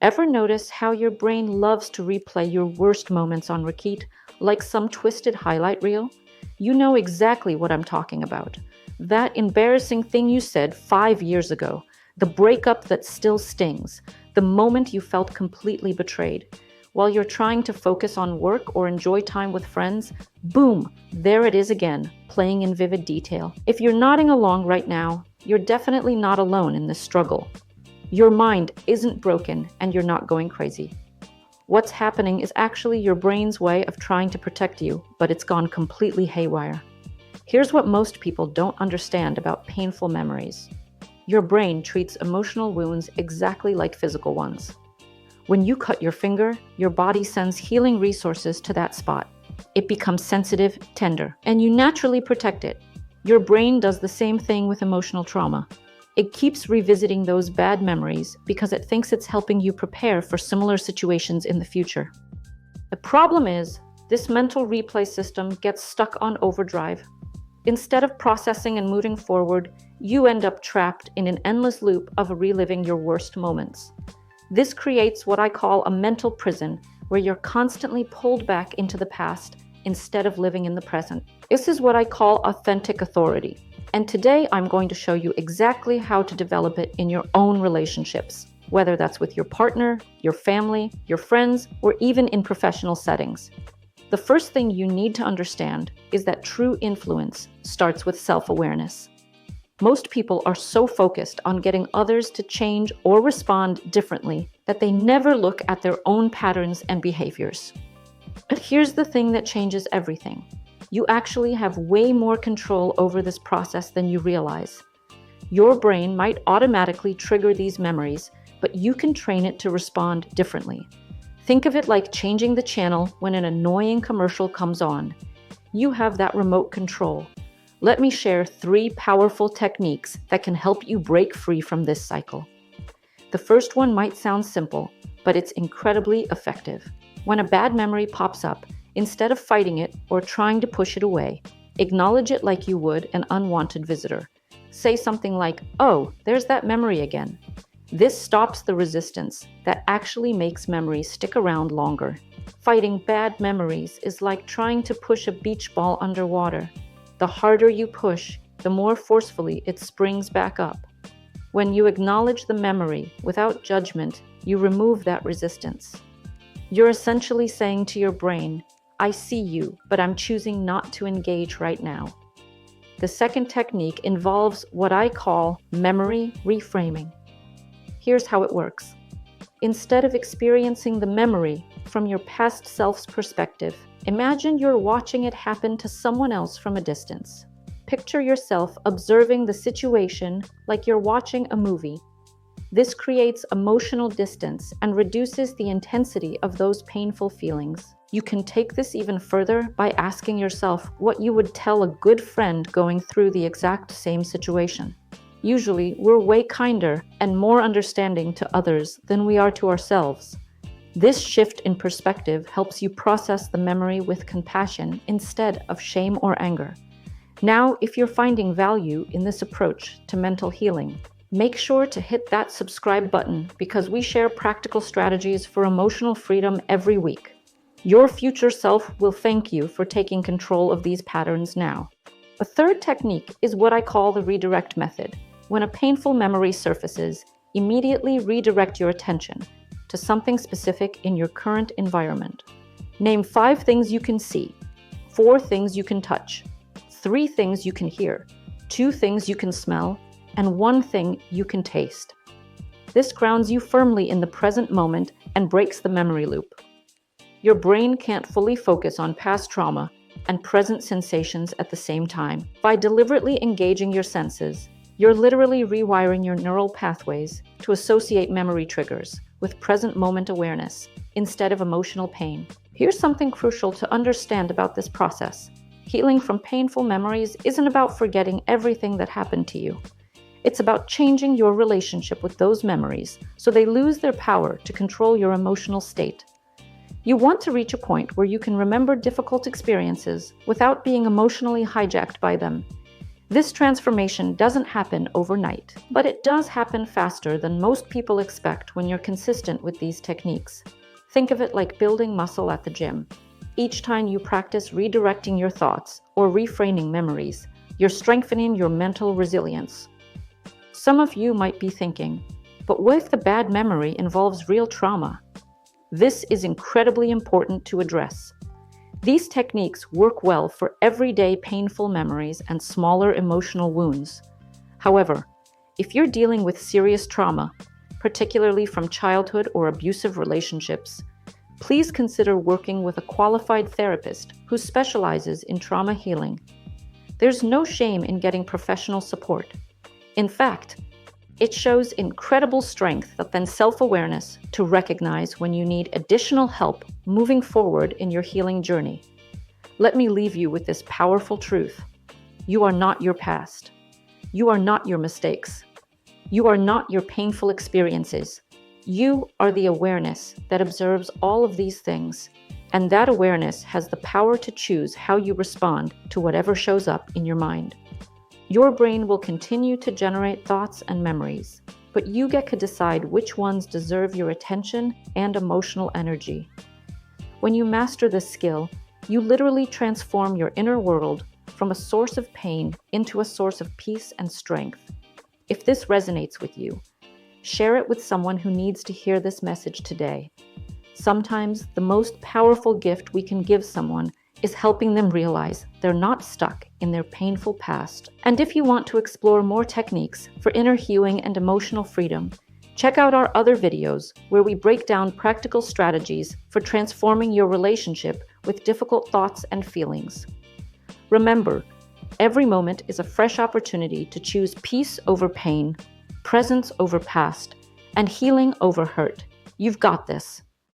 Ever notice how your brain loves to replay your worst moments on repeat, like some twisted highlight reel? You know exactly what I'm talking about. That embarrassing thing you said 5 years ago, the breakup that still stings, the moment you felt completely betrayed. While you're trying to focus on work or enjoy time with friends, boom, there it is again, playing in vivid detail. If you're nodding along right now, you're definitely not alone in this struggle. Your mind isn't broken and you're not going crazy. What's happening is actually your brain's way of trying to protect you, but it's gone completely haywire. Here's what most people don't understand about painful memories. Your brain treats emotional wounds exactly like physical ones. When you cut your finger, your body sends healing resources to that spot. It becomes sensitive, tender, and you naturally protect it. Your brain does the same thing with emotional trauma. It keeps revisiting those bad memories because it thinks it's helping you prepare for similar situations in the future. The problem is, this mental replay system gets stuck on overdrive. Instead of processing and moving forward, you end up trapped in an endless loop of reliving your worst moments. This creates what I call a mental prison, where you're constantly pulled back into the past instead of living in the present. This is what I call authentic authority. And today I'm going to show you exactly how to develop it in your own relationships, whether that's with your partner, your family, your friends, or even in professional settings. The first thing you need to understand is that true influence starts with self-awareness. Most people are so focused on getting others to change or respond differently that they never look at their own patterns and behaviors. But here's the thing that changes everything. You actually have way more control over this process than you realize. Your brain might automatically trigger these memories, but you can train it to respond differently. Think of it like changing the channel when an annoying commercial comes on. You have that remote control. Let me share 3 powerful techniques that can help you break free from this cycle. The first one might sound simple, but it's incredibly effective. When a bad memory pops up, instead of fighting it or trying to push it away, acknowledge it like you would an unwanted visitor. Say something like, "Oh, there's that memory again." This stops the resistance that actually makes memories stick around longer. Fighting bad memories is like trying to push a beach ball underwater. The harder you push, the more forcefully it springs back up. When you acknowledge the memory without judgment, you remove that resistance. You're essentially saying to your brain, "I see you, but I'm choosing not to engage right now." The second technique involves what I call memory reframing. Here's how it works. Instead of experiencing the memory from your past self's perspective, imagine you're watching it happen to someone else from a distance. Picture yourself observing the situation like you're watching a movie. This creates emotional distance and reduces the intensity of those painful feelings. You can take this even further by asking yourself what you would tell a good friend going through the exact same situation. Usually, we're way kinder and more understanding to others than we are to ourselves. This shift in perspective helps you process the memory with compassion instead of shame or anger. Now, if you're finding value in this approach to mental healing, make sure to hit that subscribe button because we share practical strategies for emotional freedom every week. Your future self will thank you for taking control of these patterns now. A third technique is what I call the redirect method. When a painful memory surfaces, immediately redirect your attention to something specific in your current environment. Name 5 things you can see, 4 things you can touch, 3 things you can hear, 2 things you can smell, and 1 thing you can taste. This grounds you firmly in the present moment and breaks the memory loop. Your brain can't fully focus on past trauma and present sensations at the same time. By deliberately engaging your senses, you're literally rewiring your neural pathways to associate memory triggers with present moment awareness instead of emotional pain. Here's something crucial to understand about this process. Healing from painful memories isn't about forgetting everything that happened to you. It's about changing your relationship with those memories so they lose their power to control your emotional state. You want to reach a point where you can remember difficult experiences without being emotionally hijacked by them. This transformation doesn't happen overnight, but it does happen faster than most people expect when you're consistent with these techniques. Think of it like building muscle at the gym. Each time you practice redirecting your thoughts or reframing memories, you're strengthening your mental resilience. Some of you might be thinking, but what if the bad memory involves real trauma? This is incredibly important to address. These techniques work well for everyday painful memories and smaller emotional wounds. However, if you're dealing with serious trauma, particularly from childhood or abusive relationships, please consider working with a qualified therapist who specializes in trauma healing. There's no shame in getting professional support. In fact, it shows incredible strength and self-awareness to recognize when you need additional help moving forward in your healing journey. Let me leave you with this powerful truth. You are not your past. You are not your mistakes. You are not your painful experiences. You are the awareness that observes all of these things, and that awareness has the power to choose how you respond to whatever shows up in your mind. Your brain will continue to generate thoughts and memories, but you get to decide which ones deserve your attention and emotional energy. When you master this skill, you literally transform your inner world from a source of pain into a source of peace and strength. If this resonates with you, share it with someone who needs to hear this message today. Sometimes the most powerful gift we can give someone is helping them realize they're not stuck in their painful past. And if you want to explore more techniques for inner healing and emotional freedom, check out our other videos where we break down practical strategies for transforming your relationship with difficult thoughts and feelings. Remember, every moment is a fresh opportunity to choose peace over pain, presence over past, and healing over hurt. You've got this.